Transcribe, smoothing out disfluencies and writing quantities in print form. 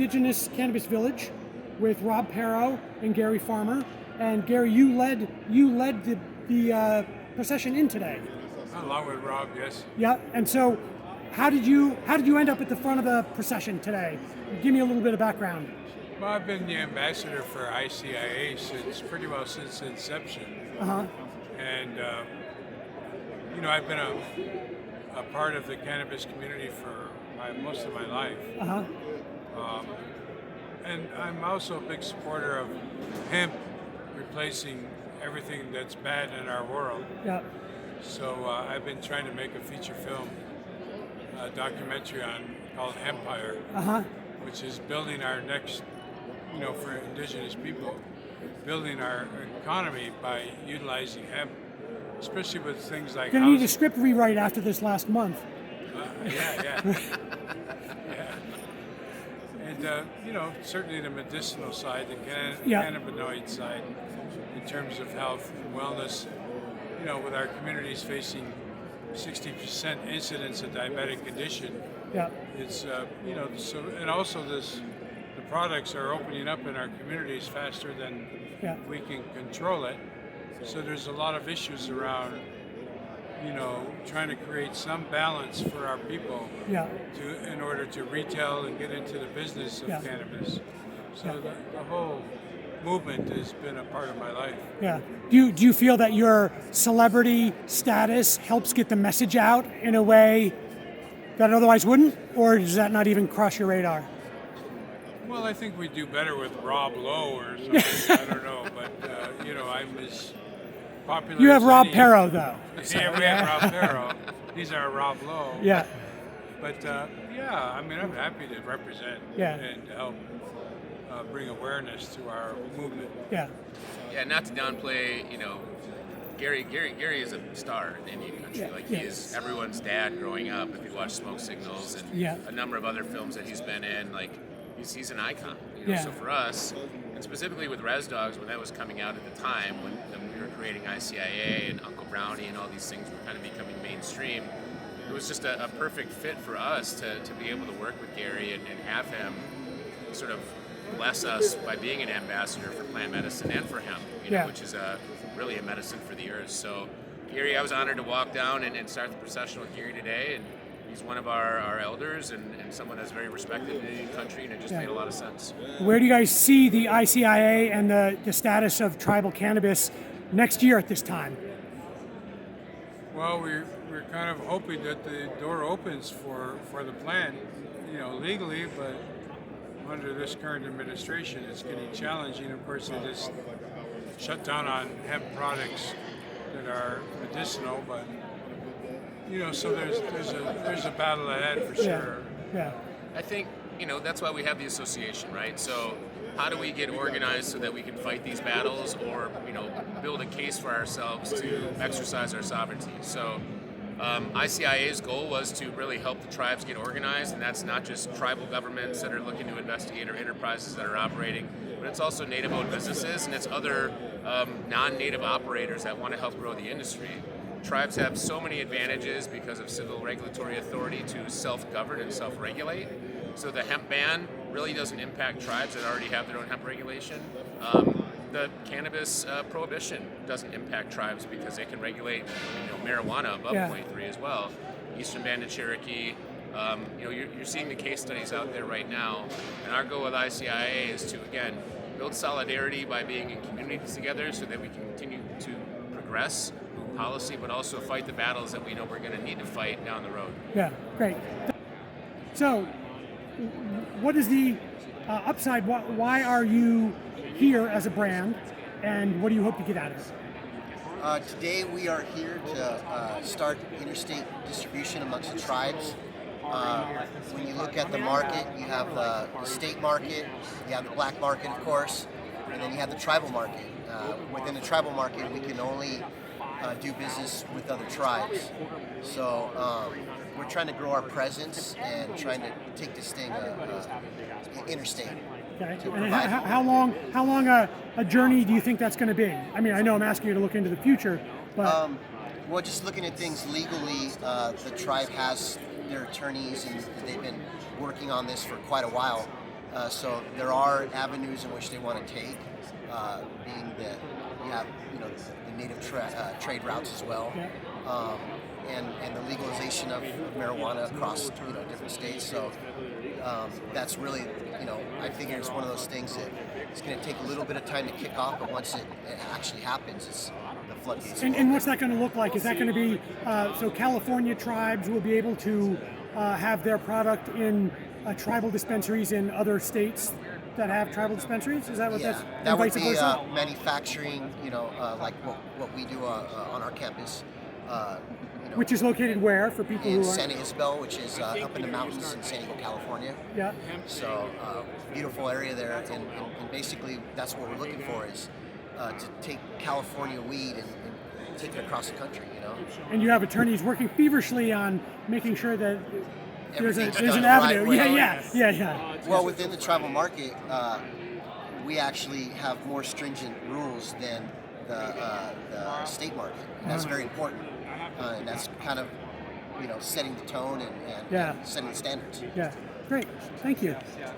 Indigenous Cannabis Village with Rob Perro and Gary Farmer. And Gary, you led the procession in today. Along with Rob, yes. Yeah. And so, how did you end up at the front of the procession today? Give me a little bit of background. Well, I've been the ambassador for ICIA since inception. Uh-huh. And I've been a part of the cannabis community for most of my life. Uh-huh. And I'm also a big supporter of hemp replacing everything that's bad in our world. Yeah. So I've been trying to make a feature film documentary called Empire, which is building our next, for Indigenous people, building our economy by utilizing hemp, especially with things like Gonna need a script rewrite after this last month. Yeah. And certainly the medicinal side, the cannabinoid side, in terms of health and wellness. With our communities facing 60% incidence of diabetic condition. Yeah. It's and also the products are opening up in our communities faster than we can control it. So there's a lot of issues around, trying to create some balance for our people in order to retail and get into the business of cannabis. So the whole movement has been a part of my life. Yeah. Do you feel that your celebrity status helps get the message out in a way that it otherwise wouldn't, or does that not even cross your radar? Well, I think we do better with Rob Lowe or something. I don't know, but I'm as popular. You have as Rob any. Perro though. Yeah, we have Rob Perro. He's our Rob Lowe. Yeah. But I'm happy to represent and help bring awareness to our movement. Yeah. Yeah, not to downplay, Gary is a star in the Indian country. He is everyone's dad growing up. If you watch Smoke Signals and a number of other films that he's been in, he's an icon. So for us, and specifically with Res Dogs, when that was coming out at the time, when we were creating ICIA and Uncle Brownie and all these things were kind of becoming mainstream, it was just a perfect fit for us to be able to work with Gary and have him sort of bless us by being an ambassador for plant medicine and for hemp, which is really a medicine for the earth. So, Gary, I was honored to walk down and start the procession with Gary today, and he's one of our elders and someone that's very respected in the Indian country, and it just made a lot of sense. Where do you guys see the ICIA and the status of tribal cannabis next year at this time? Well, we're kind of hoping that the door opens for the plant, legally, but under this current administration, it's getting challenging. Of course, they just shut down on hemp products that are medicinal, but so there's a battle ahead for sure. Yeah. I think that's why we have the association, right? So how do we get organized so that we can fight these battles, or build a case for ourselves to exercise our sovereignty? So ICIA's goal was to really help the tribes get organized, and that's not just tribal governments that are looking to investigate or enterprises that are operating, but it's also native-owned businesses, and it's other non-native operators that want to help grow the industry. Tribes have so many advantages because of civil regulatory authority to self-govern and self-regulate. So the hemp ban really doesn't impact tribes that already have their own hemp regulation. The cannabis prohibition doesn't impact tribes because they can regulate marijuana above 0.3 as well. Eastern Band of Cherokee, you're seeing the case studies out there right now, and our goal with ICIA is to, again, build solidarity by being in communities together so that we can continue to progress policy, but also fight the battles that we know we're going to need to fight down the road. Yeah, great. So, what is the upside? Why are you here as a brand, and what do you hope to get out of it? Today we are here to start interstate distribution amongst the tribes. When you look at the market, you have the state market, you have the black market, of course, and then you have the tribal market. Within the tribal market, we can only do business with other tribes. So we're trying to grow our presence and trying to take this thing interstate. Okay. And how long a journey do you think that's going to be? I mean, I know I'm asking you to look into the future, but well, just looking at things legally, the tribe has their attorneys, and they've been working on this for quite a while. So there are avenues in which they want to take, being that you have the native trade routes as well, and the legalization of marijuana across different states. So that's really I figure it's one of those things that it's going to take a little bit of time to kick off, but once it actually happens, it's the floodgates. And what's that going to look like? Is that going to be so California tribes will be able to have their product in tribal dispensaries in other states that have tribal dispensaries? Is that what that's? That would vice be versa? manufacturing. Like what we do on our campus. Which is located where for people in who are? San Isabel, which is up in the mountains in San Diego, California. Yeah. So beautiful area there, and basically that's what we're looking for is to take California weed and take it across the country. And you have attorneys working feverishly on making sure that there's Everything's an done the avenue. right way. Yeah. Well, within the tribal market, we actually have more stringent rules than the state market. And that's very important, and that's kind of setting the tone and setting the standards. Yeah. Great. Thank you.